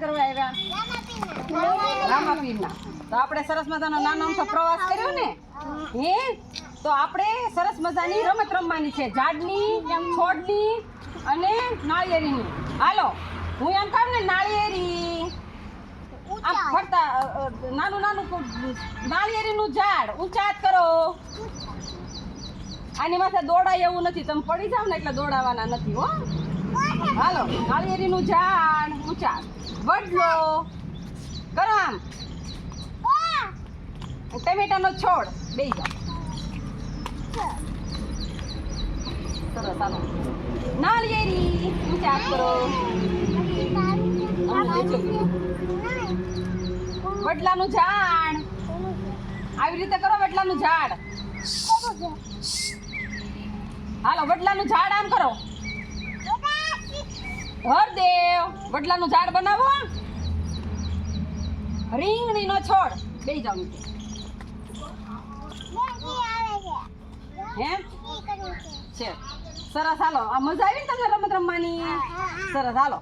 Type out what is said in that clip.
કરવા આવ્યા? રામાપીરના. તો આપણે સરસ મજાનો નાનો અમથો પ્રવાસ કર્યો ને, હે? તો આપણે સરસ મજાની રમત રમવાની છે, ઝાડની, છોડની અને નાળિયેરીની. હાલો, હું એમ કહું ને નાળિયેરી, આમ ફરતા નાનું નાનું નાળિયેરીનું ઝાડ ઊંચા હાથ કરો. આની માથે દોડાય એવું નથી, તમે પડી જાવ ને એટલે દોડાવાના નથી હો. હાલો, નાળિયેરીનું ઝાડ ઊંચા, વડલો કરો આમ, ટમેટાનો છોડ બેસી જાઓ. સરસ, હાલો નાળિયેરી ઊંચા હાથ કરો. વડલાનું ઝાડ આવી રીતે કરો, વડલાનું ઝાડ. હાલો, વડલાનું ઝાડ આમ કરો. હરદેવ, વડલાનું ઝાડ બનાવો. રીંગણીનો છોડ બેસી જાવ નીચે. હે છે સરસ. હાલો, આ મજા આવી ને તમને રમત રમવાની? સરસ, હાલો.